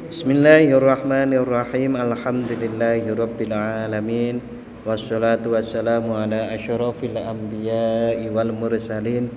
Bismillahirrahmanirrahim. Alhamdulillahirabbil alamin. Wassalatu wassalamu ala asyrafil anbiya'i wal mursalin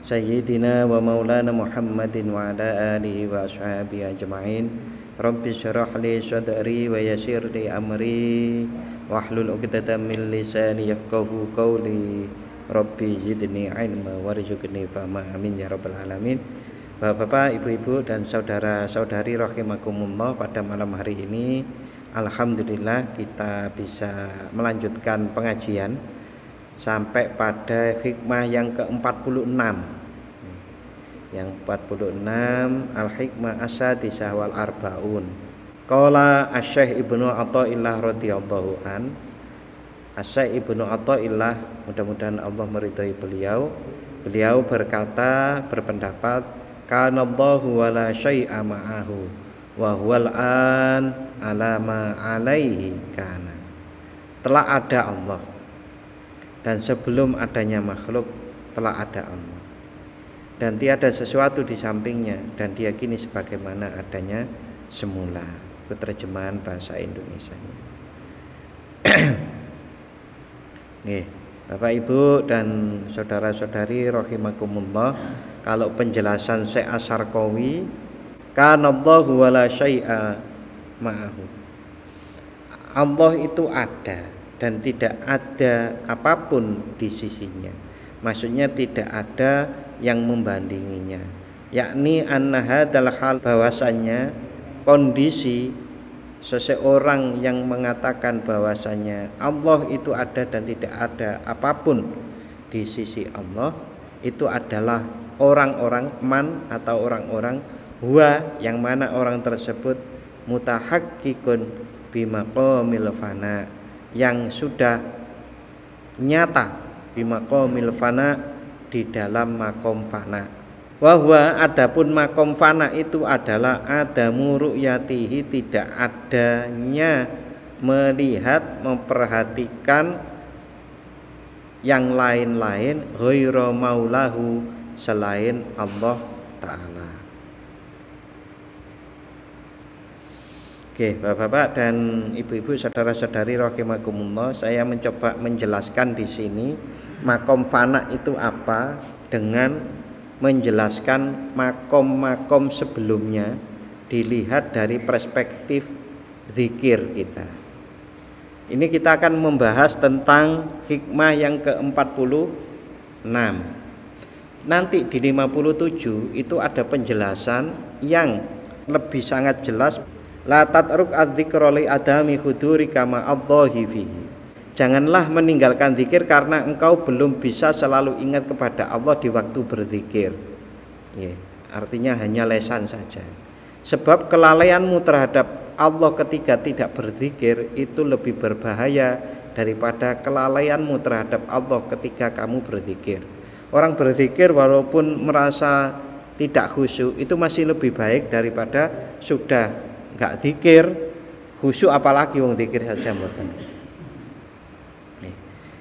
sayyidina wa maulana Muhammadin wa ala alihi wa ashabihi ajma'in. Rabbi syrah li sadri wa yassir li amri wahlul 'uqdatam min lisani yafqahu qawli. Rabbi zidni ilma warzuqni fahma. Amin ya rabbal alamin. Bapak-bapak, ibu-ibu dan saudara-saudari rahimakumullah, pada malam hari ini alhamdulillah kita bisa melanjutkan pengajian sampai pada hikmah yang ke-46. Yang 46 al-hikmah as-sadisah wal arbaun. Qala Asy-Syaikh Ibnu Athaillah radhiyallahu an. Asy-Syaikh Ibnu Athaillah, mudah-mudahan Allah meridhai beliau. Beliau berpendapat kanallahu wala syai'a ma'ahu wa huwal an ala ma alaihi kana. Telah ada Allah, dan sebelum adanya makhluk telah ada Allah, dan tiada sesuatu di sampingnya, dan diyakini sebagaimana adanya semula. Itu terjemahan bahasa Indonesianya. Nih, Bapak Ibu dan saudara-saudari rahimakumullah, kalau penjelasan Syekh Asy-Syarqawi, kanallahu wala syai'a ma'ahu. Allah itu ada dan tidak ada apapun di sisinya. Maksudnya tidak ada yang membandinginya. Yakni anna hadzal hal, bahwasannya kondisi seseorang yang mengatakan bahwasanya Allah itu ada dan tidak ada apapun di sisi Allah, itu adalah orang-orang man atau orang-orang huwa, yang mana orang tersebut mutahaqqqiqun bimaqamil fana, yang sudah nyata bimaqamil fana, di dalam makom fana. Wa huwa, adapun makom fana itu adalah adamu ru'yatihi, tidak adanya melihat, memperhatikan yang lain-lain, ghairu maulahu, selain Allah Ta'ala. Oke, Bapak-bapak dan ibu-ibu, saudara-saudari rahimakumullah, saya mencoba menjelaskan di sini makom fana itu apa dengan menjelaskan makom-makom sebelumnya dilihat dari perspektif zikir kita. Ini kita akan membahas tentang hikmah yang ke-46. Nanti di 57 itu ada penjelasan yang lebih sangat jelas. La tatruk adzikra li adami huduri kama adzahi fihi. Janganlah meninggalkan zikir karena engkau belum bisa selalu ingat kepada Allah di waktu berzikir. Ya, artinya hanya lesan saja. Sebab kelalaianmu terhadap Allah ketika tidak berzikir itu lebih berbahaya daripada kelalaianmu terhadap Allah ketika kamu berzikir. Orang berzikir walaupun merasa tidak khusyuk itu masih lebih baik daripada sudah enggak zikir, khusyuk apalagi wong zikir saja mboten.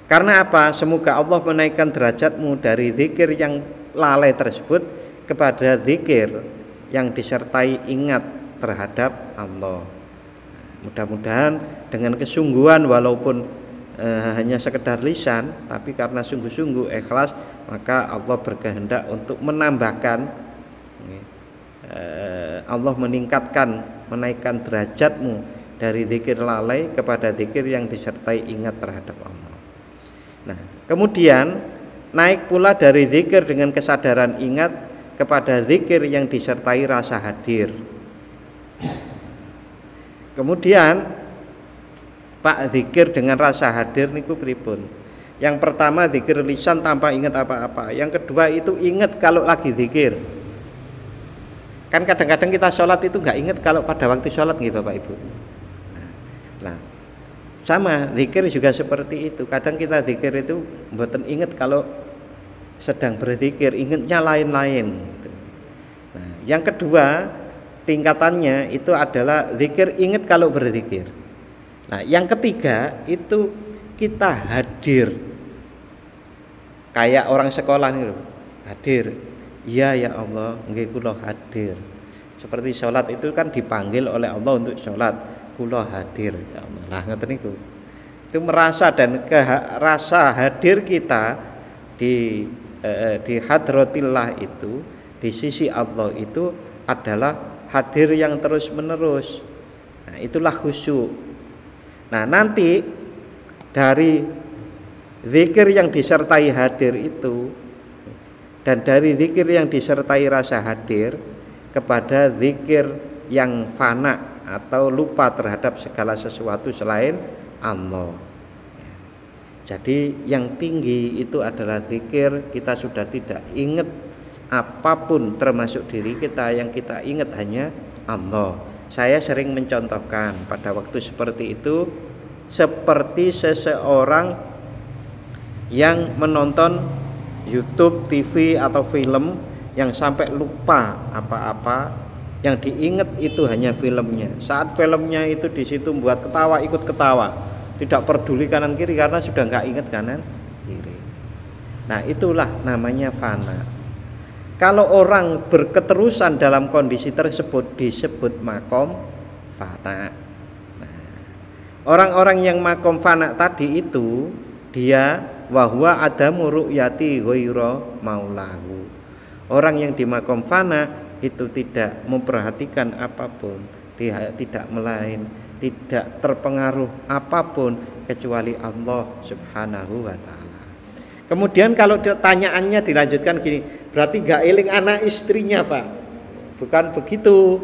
Karena apa? Semoga Allah menaikkan derajatmu dari zikir yang lalai tersebut kepada zikir yang disertai ingat terhadap Allah. Mudah-mudahan dengan kesungguhan, walaupun hanya sekedar lisan, tapi karena sungguh-sungguh ikhlas, maka Allah berkehendak untuk menambahkan, Allah meningkatkan, menaikkan derajatmu dari zikir lalai kepada zikir yang disertai ingat terhadap Allah. Nah, kemudian naik pula dari zikir dengan kesadaran ingat kepada zikir yang disertai rasa hadir. Kemudian Pak, zikir dengan rasa hadir niku pripun? Yang pertama zikir lisan tanpa ingat apa-apa. Yang kedua itu ingat kalau lagi zikir. Kan kadang-kadang kita sholat itu nggak ingat kalau pada waktu sholat gitu Bapak Ibu. Nah, sama zikir juga seperti itu. Kadang kita zikir itu mboten ingat kalau sedang berzikir, ingatnya lain-lain. Nah, yang kedua tingkatannya itu adalah zikir ingat kalau berzikir. Nah, yang ketiga itu kita hadir. Kayak orang sekolah nih loh, hadir. Iya ya Allah, nggih kula hadir. Seperti sholat itu kan dipanggil oleh Allah untuk sholat, kula hadir ya Allah. Lah ngoten niku. Itu merasa dan rasa hadir kita di hadratillah itu, di sisi Allah itu adalah hadir yang terus menerus. Nah, itulah khusyuk. Nah, nanti dari zikir yang disertai hadir itu dan dari zikir yang disertai rasa hadir kepada zikir yang fana atau lupa terhadap segala sesuatu selain Allah. Jadi yang tinggi itu adalah zikir, kita sudah tidak ingat apapun termasuk diri kita, yang kita ingat hanya Allah. Saya sering mencontohkan pada waktu seperti itu seperti seseorang yang menonton YouTube, TV atau film yang sampai lupa apa-apa, yang diingat itu hanya filmnya. Saat filmnya itu di situ buat ketawa, ikut ketawa, tidak peduli kanan kiri karena sudah nggak ingat kanan kiri. Nah, itulah namanya fana. Kalau orang berketerusan dalam kondisi tersebut disebut makom fana. Nah, orang-orang yang makom fana tadi itu dia wahwa adamu ru'yati ghaira maulahu. Orang yang di makom fana itu tidak memperhatikan apapun, tidak melain, tidak terpengaruh apapun kecuali Allah Subhanahu wa ta'ala. Kemudian kalau pertanyaannya dilanjutkan gini, berarti gak eling anak istrinya Pak? Bukan begitu.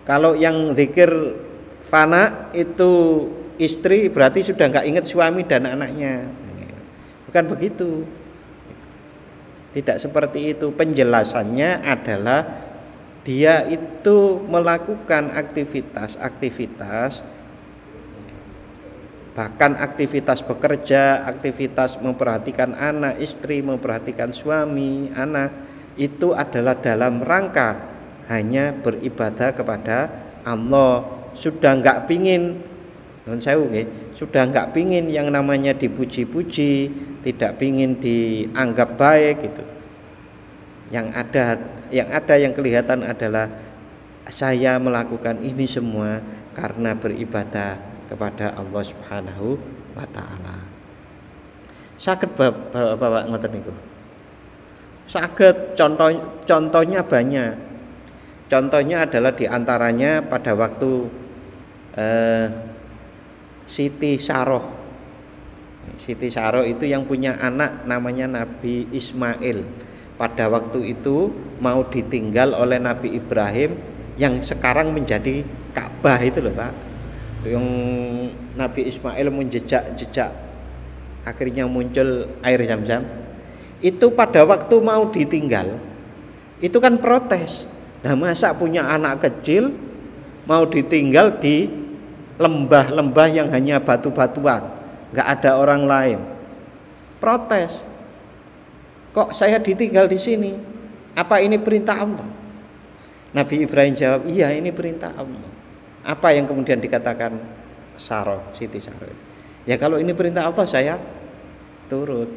Kalau yang zikir fana itu istri, berarti sudah gak ingat suami dan anaknya. Bukan begitu. Tidak seperti itu. Penjelasannya adalah dia itu melakukan aktivitas, bahkan aktivitas bekerja, aktivitas memperhatikan anak, istri, memperhatikan suami, anak, itu adalah dalam rangka hanya beribadah kepada Allah. Sudah nggak pingin, sudah nggak pingin yang namanya dipuji-puji, tidak pingin dianggap baik gitu. Yang ada yang kelihatan adalah saya melakukan ini semua karena beribadah kepada Allah Subhanahu wa ta'ala. Saged Bapak ngoten niku. Saged, contohnya banyak. Contohnya adalah diantaranya pada waktu Siti Saroh. Siti Saroh itu yang punya anak namanya Nabi Ismail. Pada waktu itu mau ditinggal oleh Nabi Ibrahim yang sekarang menjadi Ka'bah itu loh Pak. Yang Nabi Ismail menjejak akhirnya muncul air Zam-Zam. Itu pada waktu mau ditinggal itu kan protes. Nah, masa punya anak kecil mau ditinggal di lembah-lembah yang hanya batu-batuan, nggak ada orang lain. Protes. Kok saya ditinggal di sini? Apa ini perintah Allah? Nabi Ibrahim jawab, iya ini perintah Allah. Apa yang kemudian dikatakan Siti Saroh? Ya kalau ini perintah Allah saya turut.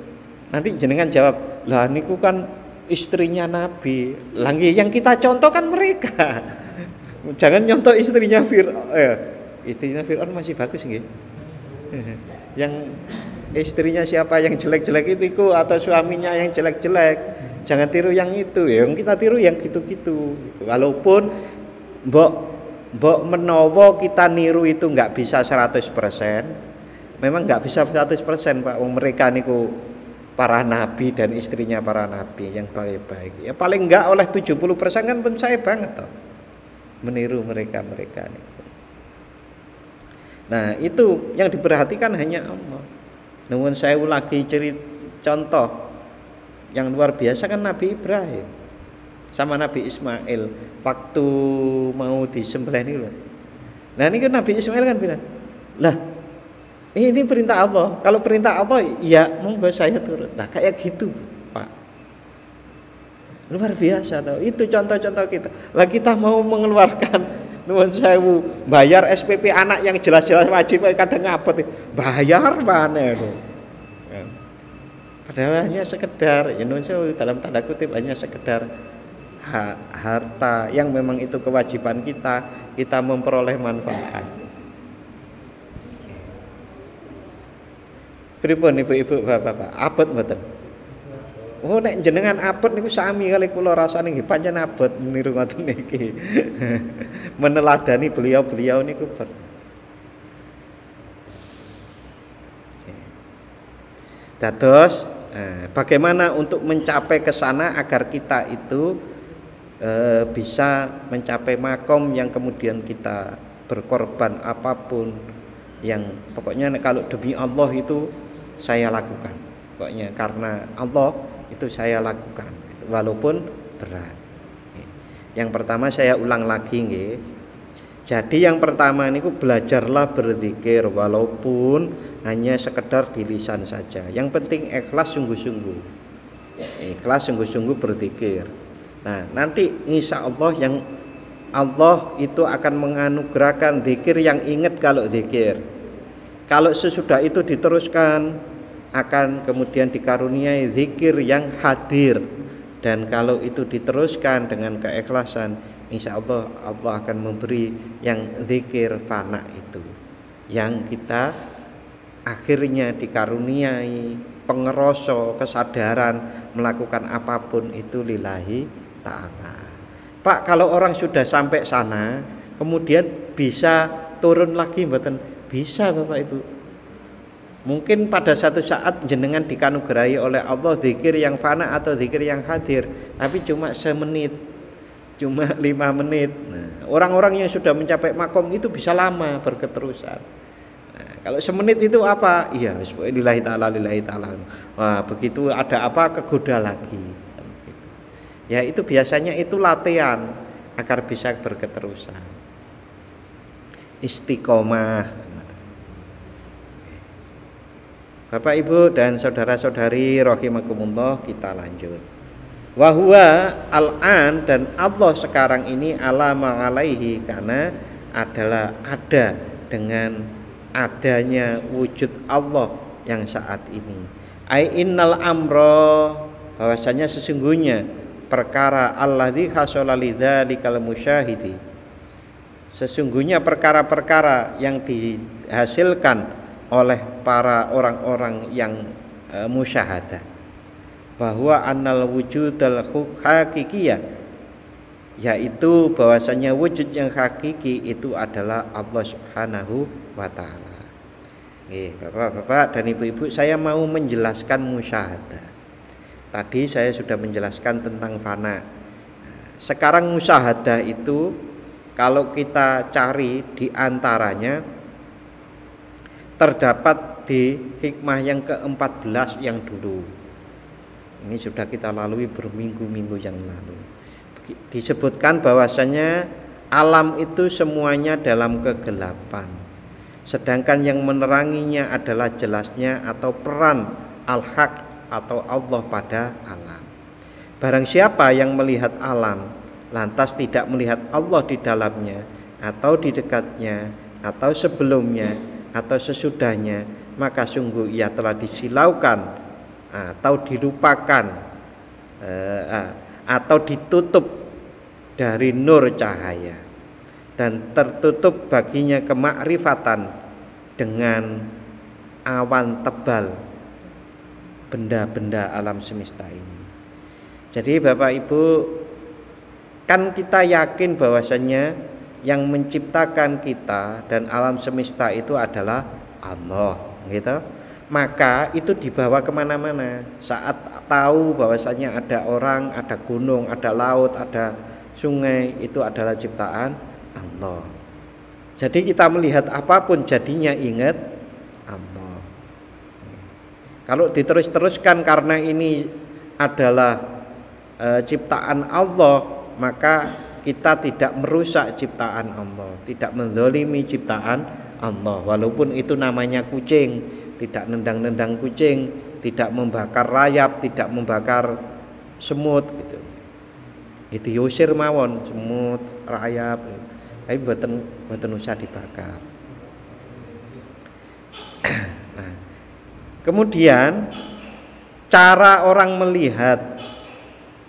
Nanti jenengan jawab, lah niku kan istrinya Nabi. Lagi yang kita contoh kan mereka. Jangan nyontoh istrinya Fir'aun. Istrinya Fir'aun masih bagus nggih. Yang istrinya siapa yang jelek-jelek itu atau suaminya yang jelek-jelek, jangan tiru yang itu. Yang kita tiru yang gitu-gitu. Walaupun mbok menowo kita niru itu nggak bisa 100%. Memang nggak bisa 100% Pak. Mereka niku para nabi dan istrinya para nabi yang baik-baik. Ya paling enggak oleh 70% kan pun saya banget toh. Meniru mereka niku. Nah, itu yang diperhatikan hanya Allah. Nuwun sewu lagi contoh yang luar biasa kan Nabi Ibrahim sama Nabi Ismail waktu mau disembelih ini loh. Nah, ini kan Nabi Ismail kan bilang, "Lah, ini perintah Allah. Kalau perintah Allah, ya monggo saya turut." Nah, kayak gitu, Pak. Luar biasa tau. Itu contoh-contoh kita. Lah kita mau mengeluarkan nuwun sewu bayar SPP anak yang jelas-jelas wajib kadang ngapet bayar mana itu ya. Padahal hanya sekedar ya nuwun sewu dalam tanda kutip hanya sekedar harta yang memang itu kewajiban kita, kita memperoleh manfaat. Pripun ibu-ibu bapak-bapak, abot mboten? Oh nek jenengan abot niku sami kali kula rasane nggih pancen abot niru ngoten niki. Meneladani beliau-beliau niku dados bagaimana untuk mencapai ke sana agar kita itu bisa mencapai makom yang kemudian kita berkorban apapun yang pokoknya kalau demi Allah itu saya lakukan. Pokoknya karena Allah itu saya lakukan walaupun berat. Yang pertama saya ulang lagi nggih. Jadi yang pertama niku belajarlah berzikir walaupun hanya sekedar di lisan saja. Yang penting ikhlas sungguh-sungguh. Ikhlas sungguh-sungguh berzikir. Nah, nanti insya Allah yang Allah itu akan menganugerahkan zikir yang ingat kalau zikir. Kalau sesudah itu diteruskan akan kemudian dikaruniai zikir yang hadir. Dan kalau itu diteruskan dengan keikhlasan, insya Allah Allah akan memberi yang zikir fana itu, yang kita akhirnya dikaruniai pengeroso kesadaran melakukan apapun itu lillahi ta'ala. Pak, kalau orang sudah sampai sana kemudian bisa turun lagi mboten? Bisa Bapak Ibu. Mungkin pada satu saat jenengan dikanugerahi oleh Allah zikir yang fana atau zikir yang hadir, tapi cuma semenit, cuma 5 menit. Nah, orang-orang yang sudah mencapai makom itu bisa lama berketerusan. Nah, kalau semenit itu apa? Iya, lillahi ta'ala, lillahi ta'ala. Wah, begitu ada apa kegoda lagi. Ya itu biasanya itu latihan agar bisa berketerusan. Istiqomah. Bapak Ibu dan saudara-saudari rahimakumullah, kita lanjut. Wa huwa al-an, dan Allah sekarang ini alama alaihi, karena adalah ada dengan adanya wujud Allah yang saat ini. Ai innal amra, bahwasanya sesungguhnya perkara alladzi hasala lidzalikal musyahidi, sesungguhnya perkara-perkara yang dihasilkan oleh para orang-orang yang musyahadah, bahwa annal wujudal hakikiyah, yaitu bahwasanya wujud yang hakiki itu adalah Allah Subhanahu wa taala. Bapak-bapak dan ibu-ibu, saya mau menjelaskan musyahadah. Tadi saya sudah menjelaskan tentang fana. Sekarang musyahadah itu kalau kita cari di antaranya terdapat di hikmah yang ke-14 yang dulu. Ini sudah kita lalui berminggu-minggu yang lalu. Disebutkan bahwasanya alam itu semuanya dalam kegelapan. Sedangkan yang meneranginya adalah jelasnya atau peran al-haq atau Allah pada alam. Barang siapa yang melihat alam lantas tidak melihat Allah di dalamnya atau di dekatnya atau sebelumnya atau sesudahnya, maka sungguh ia telah disilaukan atau dilupakan atau ditutup dari nur cahaya dan tertutup baginya kemakrifatan dengan awan tebal benda-benda alam semesta ini. Jadi Bapak Ibu, kan kita yakin bahwasanya yang menciptakan kita dan alam semesta itu adalah Allah, gitu. Maka itu dibawa kemana-mana. Saat tahu bahwasanya ada orang, ada gunung, ada laut, ada sungai, itu adalah ciptaan Allah. Jadi kita melihat apapun jadinya ingat Allah. Kalau diterus-teruskan karena ini adalah ciptaan Allah, maka kita tidak merusak ciptaan Allah, tidak menzalimi ciptaan Allah. Walaupun itu namanya kucing, tidak nendang-nendang kucing, tidak membakar rayap, tidak membakar semut gitu. Itu yusir mawon, semut, rayap, tapi boten usah dibakar. Nah, kemudian cara orang melihat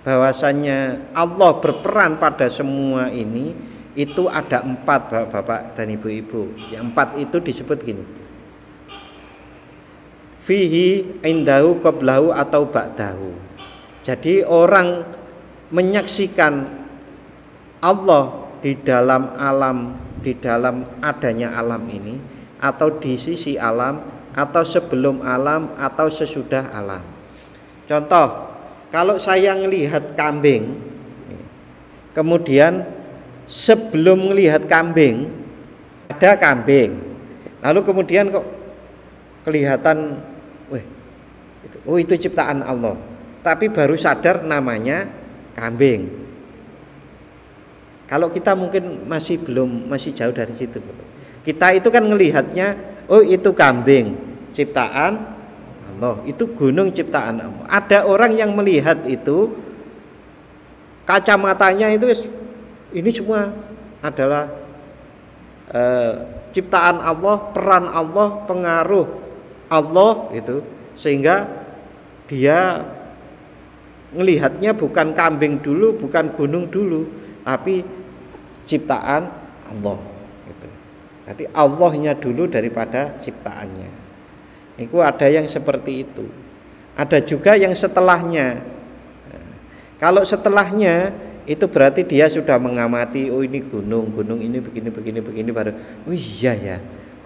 bahwasannya Allah berperan pada semua ini, itu ada 4 bapak-bapak dan ibu-ibu. Yang 4 itu disebut gini, fihi indahu qablahu atau ba'dahu. Jadi orang menyaksikan Allah di dalam alam, di dalam adanya alam ini, atau di sisi alam, atau sebelum alam, atau sesudah alam. Contoh, kalau saya melihat kambing, kemudian sebelum melihat kambing ada kambing, lalu kemudian kok kelihatan, itu ciptaan Allah, tapi baru sadar namanya kambing. Kalau kita mungkin masih jauh dari situ. Kita itu kan melihatnya, itu kambing ciptaan Allah, itu gunung ciptaan Allah. Ada orang yang melihat itu, kacamatanya itu ini semua adalah ciptaan Allah, peran Allah, pengaruh Allah itu, sehingga dia melihatnya bukan kambing dulu, bukan gunung dulu, tapi ciptaan Allah gitu. Berarti Allahnya dulu daripada ciptaannya. Itu ada yang seperti itu. Ada juga yang setelahnya. Kalau setelahnya itu berarti dia sudah mengamati, ini gunung ini begini baru, iya ya,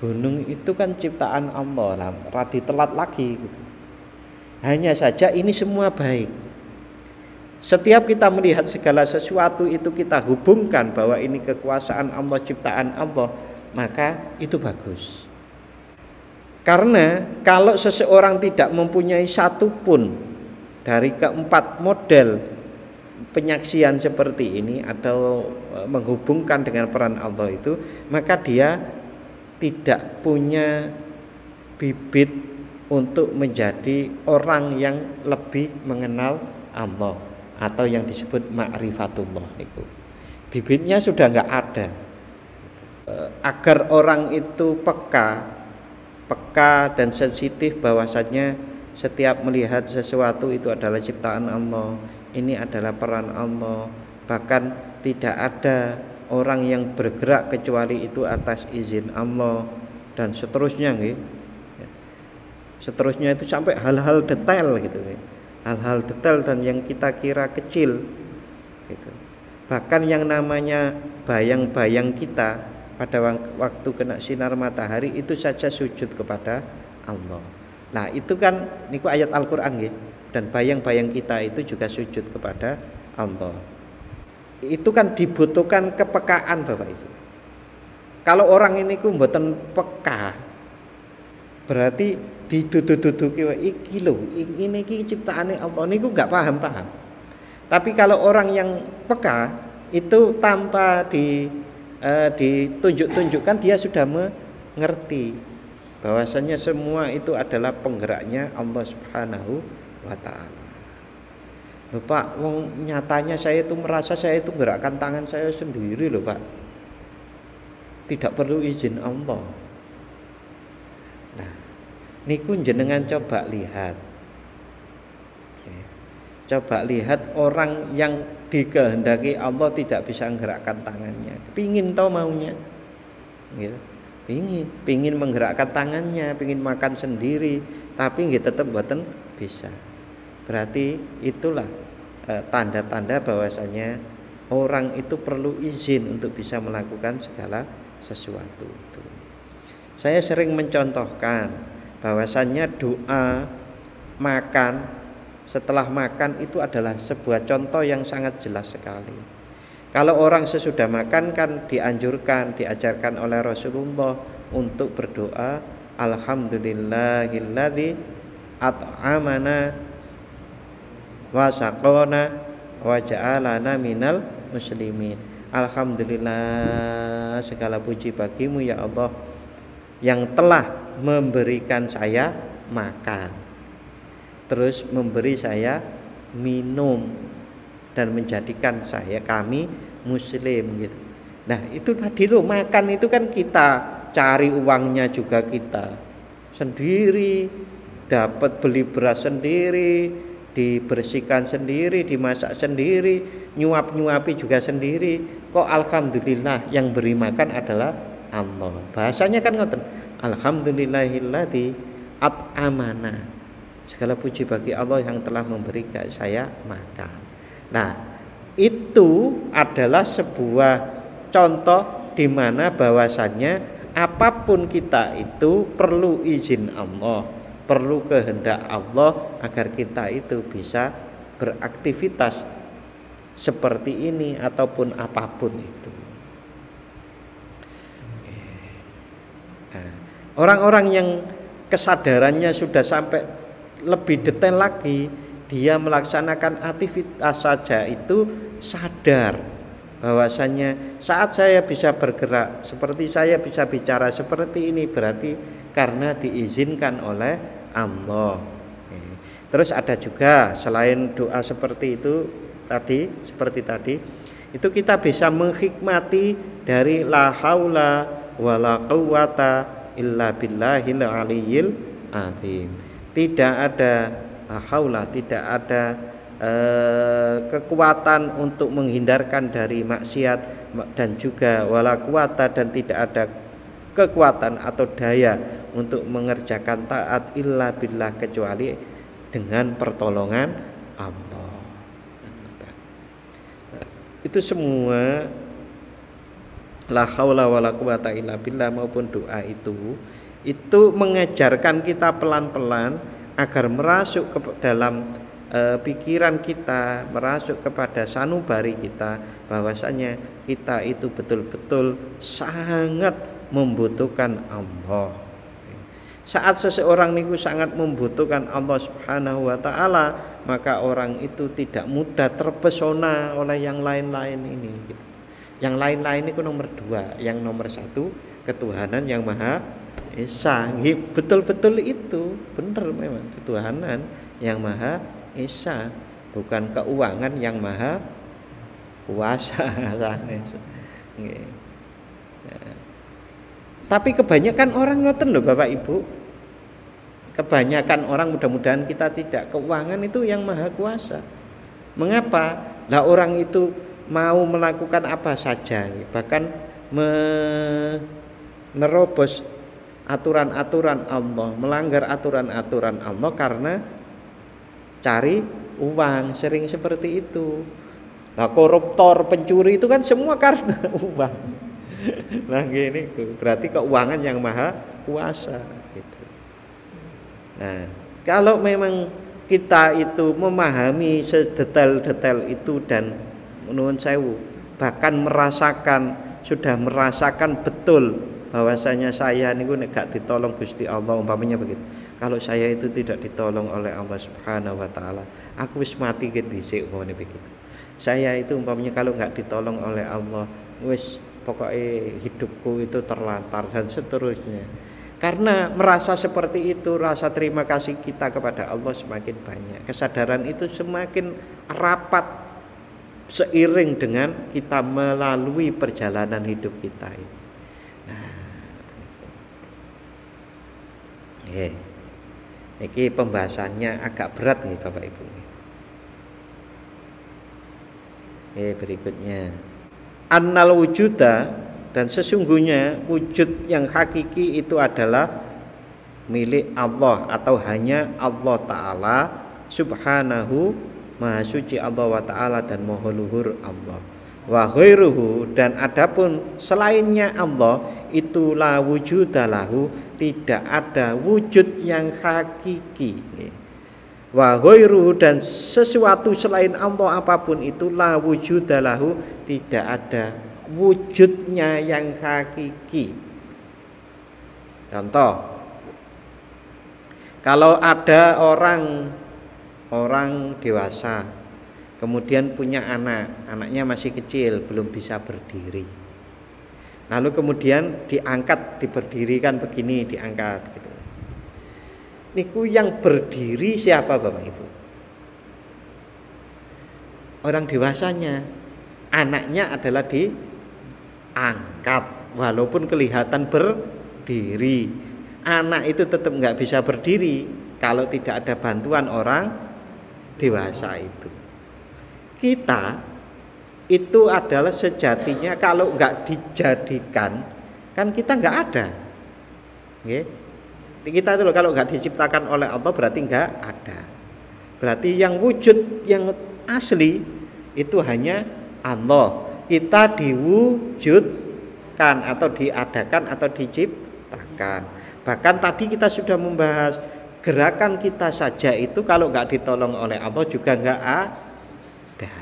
gunung itu kan ciptaan Allah lah, radi telat lagi gitu. Hanya saja ini semua baik. Setiap kita melihat segala sesuatu itu kita hubungkan bahwa ini kekuasaan Allah, ciptaan Allah, maka itu bagus. Karena kalau seseorang tidak mempunyai satu pun dari keempat model penyaksian seperti ini atau menghubungkan dengan peran Allah itu, maka dia tidak punya bibit untuk menjadi orang yang lebih mengenal Allah, atau yang disebut ma'rifatullah itu. Bibitnya sudah enggak ada. Agar orang itu peka dan sensitif bahwasannya setiap melihat sesuatu itu adalah ciptaan Allah, ini adalah peran Allah, bahkan tidak ada orang yang bergerak kecuali itu atas izin Allah, dan seterusnya gitu. Seterusnya itu sampai hal-hal detail gitu, hal-hal detail dan yang kita kira kecil gitu. Bahkan yang namanya bayang-bayang kita pada waktu kena sinar matahari itu saja sujud kepada Allah. Nah itu kan niku ayat Al-Quran ya. Dan bayang-bayang kita itu juga sujud kepada Allah. Itu kan dibutuhkan kepekaan Bapak Ibu. Kalau orang ini ku mboten peka, berarti diduduki iki lho, ini iki ciptaane Allah niku enggak paham. Tapi kalau orang yang peka itu tanpa ditunjuk-tunjukkan dia sudah mengerti bahwasanya semua itu adalah penggeraknya Allah Subhanahu wa ta'ala. Loh Pak, wong nyatanya saya itu merasa saya itu gerakkan tangan saya sendiri loh Pak, tidak perlu izin Allah. Nah niku jenengan coba lihat, orang yang dikehendaki Allah tidak bisa menggerakkan tangannya, pingin tau maunya gitu. Pingin menggerakkan tangannya, pingin makan sendiri, tapi nggih tetap mboten bisa. Berarti itulah tanda-tanda bahwasanya orang itu perlu izin untuk bisa melakukan segala sesuatu itu. Saya sering mencontohkan bahwasannya doa makan, setelah makan itu adalah sebuah contoh yang sangat jelas sekali. Kalau orang sesudah makan kan dianjurkan, diajarkan oleh Rasulullah untuk berdoa, alhamdulillahilladzi at'amana wa saqona wa ja'alana minal muslimin. Alhamdulillah, segala puji bagimu ya Allah yang telah memberikan saya makan, terus memberi saya minum, dan menjadikan kami muslim gitu. Nah itu tadi loh, makan itu kan kita cari uangnya juga kita sendiri, dapat beli beras sendiri, dibersihkan sendiri, dimasak sendiri, nyuap-nyuapi juga sendiri. Kok alhamdulillah yang beri makan adalah Allah. Bahasanya kan ngoten. Alhamdulillahilladzi at'amana. Segala puji bagi Allah yang telah memberi saya makan. Nah, itu adalah sebuah contoh di mana bahwasannya apapun kita itu perlu izin Allah, perlu kehendak Allah agar kita itu bisa beraktivitas seperti ini ataupun apapun itu. Nah, orang-orang yang kesadarannya sudah sampai lebih detail lagi, dia melaksanakan aktivitas saja itu sadar bahwasanya saat saya bisa bergerak, seperti saya bisa bicara seperti ini, berarti karena diizinkan oleh Allah. Terus ada juga selain doa seperti itu tadi, seperti tadi, itu kita bisa menghikmati dari la haula wala quwata illa billahil aliyyil azim. Tidak ada haula, tidak ada kekuatan untuk menghindarkan dari maksiat, dan juga wala quwata, dan tidak ada kekuatan atau daya untuk mengerjakan taat illa billah, kecuali dengan pertolongan Allah. Itu semua la haula wala quwata illa billah maupun doa itu mengajarkan kita pelan-pelan agar merasuk ke dalam pikiran kita, merasuk kepada sanubari kita, bahwasanya kita itu betul-betul sangat membutuhkan Allah. Saat seseorang niku sangat membutuhkan Allah Subhanahu wa taala, maka orang itu tidak mudah terpesona oleh yang lain-lain ini gitu. Yang lain-lain itu nomor 2, yang nomor 1 ketuhanan yang Maha Esa. Betul-betul itu benar, memang ketuhanan yang Maha Esa, bukan keuangan yang Maha Kuasa. Tapi kebanyakan orang ngoten loh Bapak Ibu. Kebanyakan orang, mudah-mudahan kita tidak, keuangan itu yang Maha Kuasa. Mengapa? Lah orang itu mau melakukan apa saja, bahkan menerobos aturan-aturan Allah, melanggar aturan-aturan Allah karena cari uang, sering seperti itu. Nah, koruptor, pencuri itu kan semua karena uang. Nah, gini berarti keuangan yang Maha Kuasa gitu. Nah, kalau memang kita itu memahami sedetail-detail itu dan nuwun sewu, bahkan sudah merasakan betul bahwasanya saya niku nek gak ditolong Gusti Allah, umpamanya begitu. Kalau saya itu tidak ditolong oleh Allah Subhanahu wa taala, aku wis mati ke dhisik umpamanya begitu. Saya itu umpamanya kalau nggak ditolong oleh Allah, wis pokoknya hidupku itu terlantar dan seterusnya. Karena merasa seperti itu, rasa terima kasih kita kepada Allah semakin banyak. Kesadaran itu semakin rapat seiring dengan kita melalui perjalanan hidup kita ini. Nah, ini pembahasannya agak berat nih Bapak Ibu. Berikutnya, annal wujuda, dan sesungguhnya wujud yang hakiki itu adalah milik Allah atau hanya Allah Ta'ala Subhanahu, Maha suci Allah wa ta'ala dan maha luhur Allah. Wa ghairuhu, dan adapun selainnya Allah itu la wujudalahu, tidak ada wujud yang hakiki. Wa ghairuhu, dan sesuatu selain Allah apapun itu la wujudalahu, tidak ada wujudnya yang hakiki. Contoh, kalau ada orang dewasa kemudian punya anaknya masih kecil, belum bisa berdiri, lalu kemudian diberdirikan begini, diangkat gitu. Niku yang berdiri siapa Bapak Ibu? Orang dewasanya. Anaknya adalah diangkat walaupun kelihatan berdiri. Anak itu tetap nggak bisa berdiri kalau tidak ada bantuan orang dewasa itu. Kita itu adalah sejatinya kalau nggak dijadikan, kan kita nggak ada. Nggih. Kita itu loh, kalau nggak diciptakan oleh Allah berarti nggak ada. Berarti yang wujud yang asli itu hanya Allah. Kita diwujudkan atau diadakan atau diciptakan. Bahkan tadi kita sudah membahas gerakan kita saja itu kalau nggak ditolong oleh Allah juga nggak ada.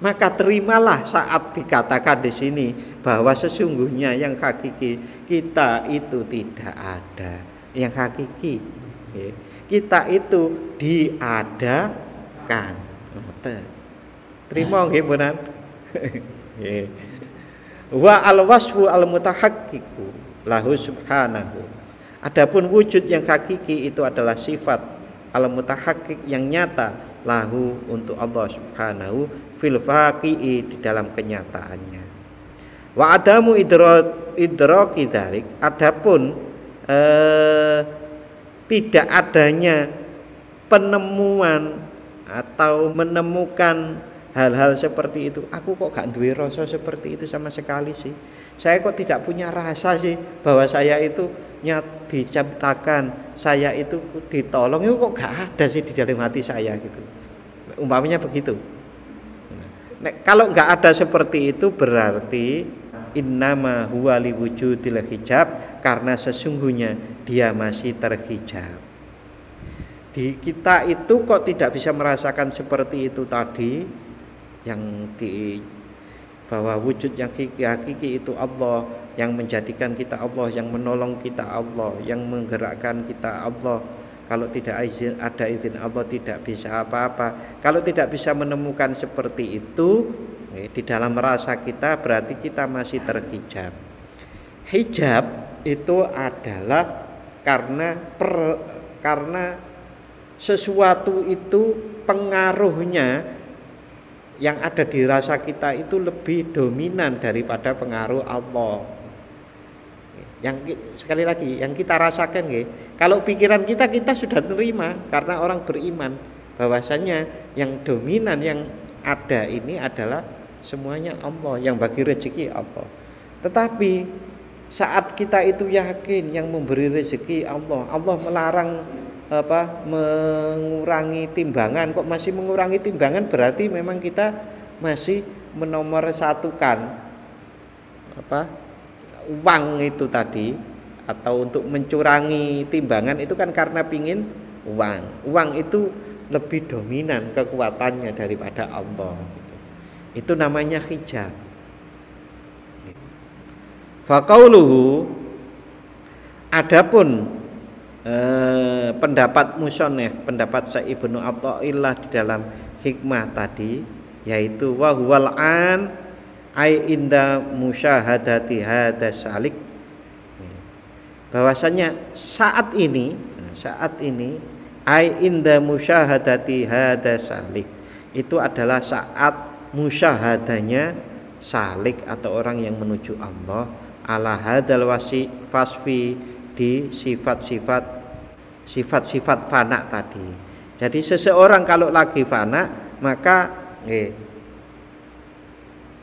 Maka terimalah saat dikatakan di sini bahwa sesungguhnya yang hakiki kita itu tidak ada. Yang hakiki kita itu diadakan. Terima nggih mboten? Wa al-wasfu al-mutahaqqiqu lahu subhanahu. Adapun wujud yang hakiki itu adalah sifat al-mutahaqqiq yang nyata lahu untuk Allah subhanahu fil faqi'i di dalam kenyataannya. Wa adamu idraki dzalik, adapun tidak adanya penemuan atau menemukan hal-hal seperti itu. Aku kok gak duwe rasa seperti itu sama sekali sih. Saya kok tidak punya rasa sih bahwa saya itu diciptakan, saya itu ditolong, itu kok gak ada sih di dalam hati saya gitu. Umpamanya begitu. Kalau nggak ada seperti itu berarti innama huwa liwujudil hijab, karena sesungguhnya dia masih terhijab. Di kita itu kok tidak bisa merasakan seperti itu tadi, yang di bahwa wujud yang hakiki itu Allah, yang menjadikan kita Allah, yang menolong kita Allah, yang menggerakkan kita Allah. Kalau tidak ada izin Allah tidak bisa apa-apa. Kalau tidak bisa menemukan seperti itu di dalam rasa kita, berarti kita masih terhijab. Hijab itu adalah karena sesuatu itu pengaruhnya yang ada di rasa kita itu lebih dominan daripada pengaruh Allah. Yang sekali lagi yang kita rasakan kalau pikiran kita sudah terima karena orang beriman bahwasanya yang dominan yang ada ini adalah semuanya Allah, yang bagi rezeki Allah. Tetapi saat kita itu yakin yang memberi rezeki Allah, Allah melarang mengurangi timbangan, kok masih mengurangi timbangan, berarti memang kita masih menomorsatukan uang itu tadi, atau untuk mencurangi timbangan itu kan karena pingin uang itu lebih dominan kekuatannya daripada Allah. Itu namanya hijab. Faqauluhu, adapun pendapat musannif, pendapat Syekh Ibnu Athaillah di dalam hikmah tadi, yaitu wa huwal an ai inda musyahadati hadas salik, bahwasanya saat ini ai inda musyahadati hadas salik itu adalah saat musyahadanya salik atau orang yang menuju Allah ala hadal wasfi di sifat-sifat fana tadi. Jadi seseorang kalau lagi fana maka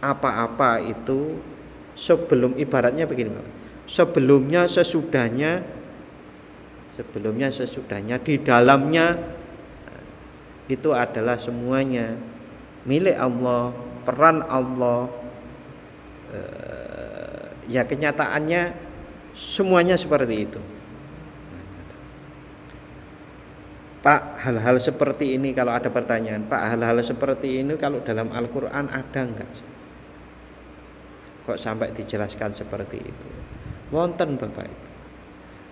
apa-apa itu sebelum, ibaratnya begini, sebelumnya sesudahnya di dalamnya itu adalah semuanya milik Allah, peran Allah. Ya kenyataannya semuanya seperti itu. Pak, hal-hal seperti ini kalau ada pertanyaan, Pak, hal-hal seperti ini kalau dalam Al-Quran ada enggak? Kok sampai dijelaskan seperti itu? Wonten Bapak Ibu.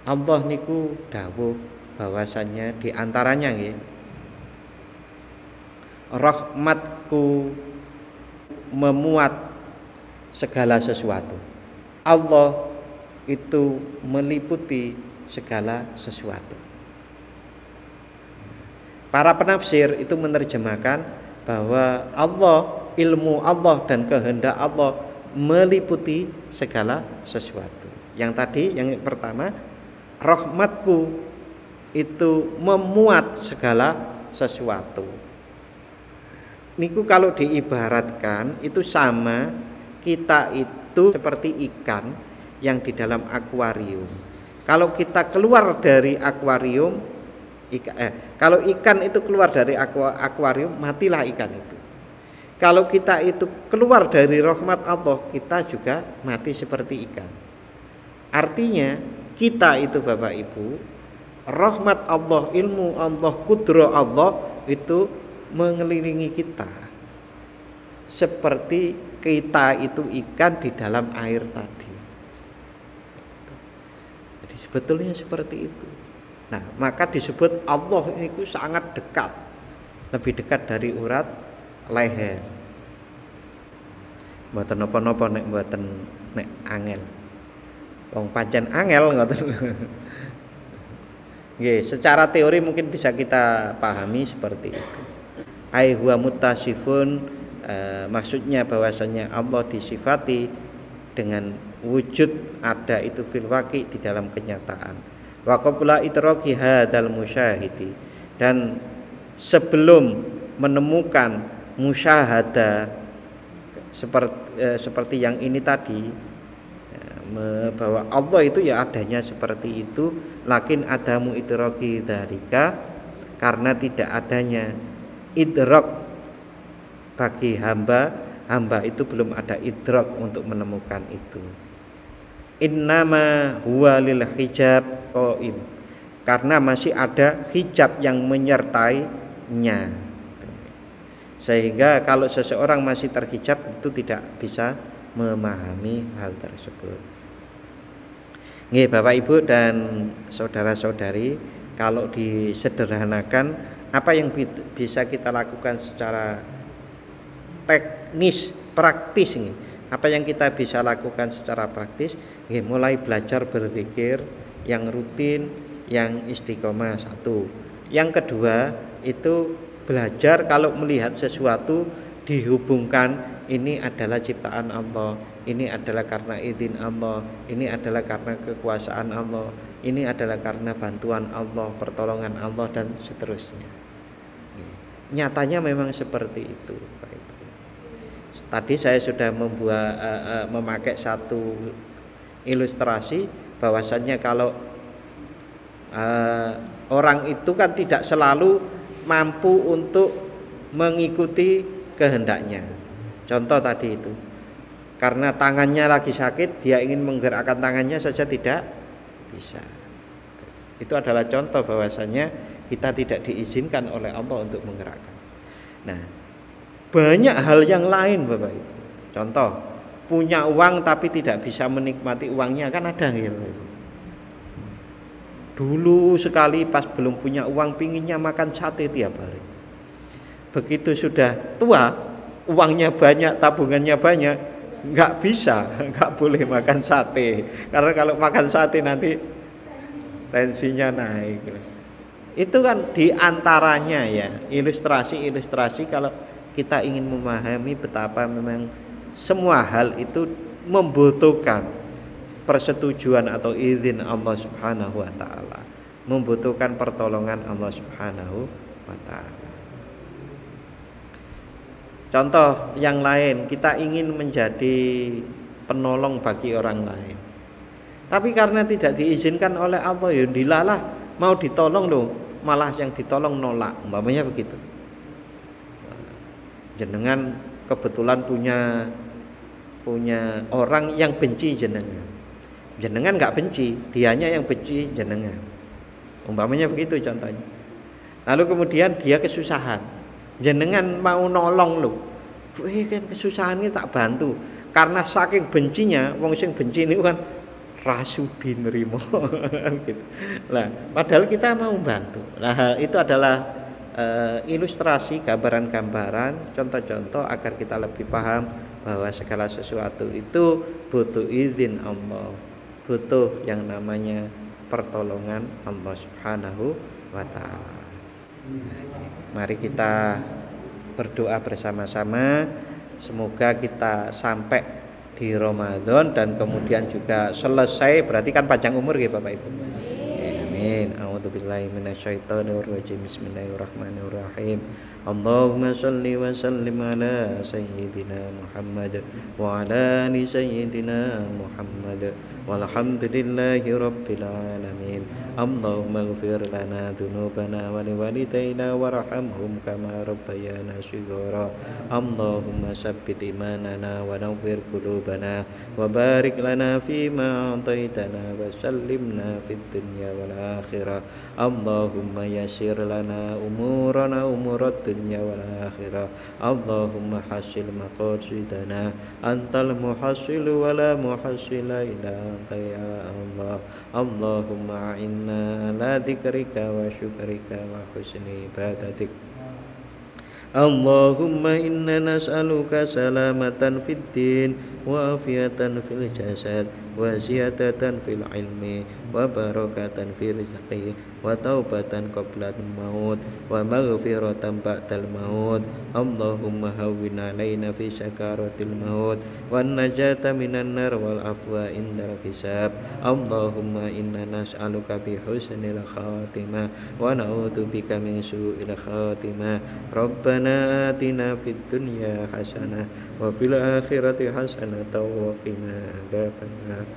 Allah niku dawuh bahwasannya diantaranya rahmatku memuat segala sesuatu. Allah itu meliputi segala sesuatu. Para penafsir itu menerjemahkan bahwa Allah, ilmu Allah dan kehendak Allah meliputi segala sesuatu. Yang tadi, yang pertama, rahmatku itu memuat segala sesuatu. niku kalau diibaratkan itu sama, kita itu seperti ikan yang di dalam akuarium. Kalau kita keluar dari akuarium, kalau ikan itu keluar dari akuarium, matilah ikan itu. Kalau kita itu keluar dari rahmat Allah, kita juga mati seperti ikan. Artinya kita itu Bapak Ibu, rahmat Allah, ilmu Allah, kudrah Allah itu mengelilingi kita. Seperti kita itu ikan di dalam air tadi. Jadi sebetulnya seperti itu. Nah, maka disebut Allah itu sangat dekat. Lebih dekat dari urat leher. Mboten napa-napa nek mboten nek angel. Wong pancen angel ngoten. Nggih, secara teori mungkin bisa kita pahami seperti itu. Ai huwa muttasifun, maksudnya bahwasanya Allah disifati dengan wujud ada itu fil waqi di dalam kenyataan. Wa qabla idraki hadzal musyahidi, dan sebelum menemukan musyahadah seperti yang ini tadi, bahwa Allah itu ya adanya seperti itu, lakin adamu idraki dzalika, karena tidak adanya idrak bagi hamba itu belum ada idrak untuk menemukan itu. Innama huwa lil hijab qaim, karena masih ada hijab yang menyertainya, sehingga kalau seseorang masih terhijab tentu tidak bisa memahami hal tersebut. Nggih, Bapak Ibu dan saudara-saudari, kalau disederhanakan apa yang bisa kita lakukan secara teknis, praktis nih. Apa yang kita bisa lakukan secara praktis? Nggih, mulai belajar berzikir yang rutin, yang istiqomah, satu. Yang kedua, itu belajar kalau melihat sesuatu dihubungkan ini adalah ciptaan Allah, ini adalah karena izin Allah, ini adalah karena kekuasaan Allah, ini adalah karena bantuan Allah, pertolongan Allah, dan seterusnya. Nyatanya memang seperti itu. Tadi saya sudah memakai satu ilustrasi bahwasannya kalau orang itu kan tidak selalu mampu untuk mengikuti kehendaknya. Contoh tadi itu, karena tangannya lagi sakit, dia ingin menggerakkan tangannya saja tidak bisa. Itu adalah contoh bahwasanya kita tidak diizinkan oleh Allah untuk menggerakkan. Nah, banyak hal yang lain Bapak Ibu. Contoh, punya uang tapi tidak bisa menikmati uangnya, kan ada ya Bapak Ibu. Dulu sekali pas belum punya uang pinginnya makan sate tiap hari. Begitu sudah tua, uangnya banyak, tabungannya banyak, nggak bisa, nggak boleh makan sate. Karena kalau makan sate nanti tensinya naik. Itu kan diantaranya ya, ilustrasi-ilustrasi kalau kita ingin memahami betapa memang semua hal itu membutuhkan persetujuan atau izin Allah Subhanahu wa taala, membutuhkan pertolongan Allah Subhanahu wa taala. Contoh yang lain, kita ingin menjadi penolong bagi orang lain. Tapi karena tidak diizinkan oleh Allah, ya dilalah mau ditolong loh, malah yang ditolong nolak, umpamanya begitu. Jenengan kebetulan punya orang yang benci jenengan. Jenengan nggak benci, dianya yang benci jenengan. Umpamanya begitu contohnya. Lalu kemudian dia kesusahan. Jenengan mau nolong loh. Kan kesusahan ini tak bantu. Karena saking bencinya, wong sing benci ini kan rasudi nerimo gitu. Lah, padahal kita mau bantu. Nah, itu adalah ilustrasi, gambaran-gambaran, contoh-contoh agar kita lebih paham bahwa segala sesuatu itu butuh izin Allah, butuh yang namanya pertolongan Allah Subhanahu wa taala. Mari kita berdoa bersama-sama, semoga kita sampai di Ramadan dan kemudian juga selesai, berarti kan panjang umur ya Bapak Ibu. Amin. A'udzubillahi minasyaitonir rajim. Bismillahirrahmanirrahim. اللهم صل وسلم على سيدنا محمد وعلى آل سيدنا محمد والحمد لله رب العالمين اللهم اغفر لنا ذنوبنا ولوالدينا وارحمهم كما ربيانا صغارا اللهم ثبت إيماننا ونور قلوبنا وبارك لنا فيما أعطيتنا وسلمنا في الدنيا والآخرة اللهم يسر لنا أمورنا أمور الدنيا والآخرة اللهم حصل مقاصدنا أنت المحصل ولا محصل إلا أنت يا الله اللهم أعنا على ذكرك وشكرك وحسن عبادتك اللهم إنا نسألك سلامة في الدين وعافية في الجسد وزيادة في العلم وبركة في الرزق وتوبة قبل الموت ومغفرة بعد الموت اللهم هون علينا في سكرات الموت والنجاة من النار والعفو عند الحساب اللهم إنا نسألك بحسن الخاتمة ونعوذ بك من سوء الخاتمة ربنا آتنا في الدنيا حسنة وفي الآخرة حسنة وقنا عذاب النار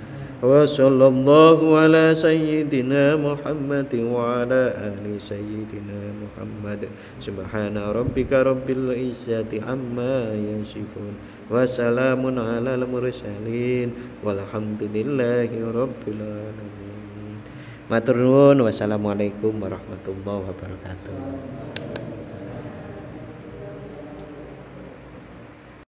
وصلى الله على سيدنا محمد وعلى آل سيدنا محمد سبحان ربك رب العزة عما يصفون وسلام على المرسلين والحمد لله رب العالمين. Matur nuwun. Wassalamualaikum warahmatullahi wabarakatuh.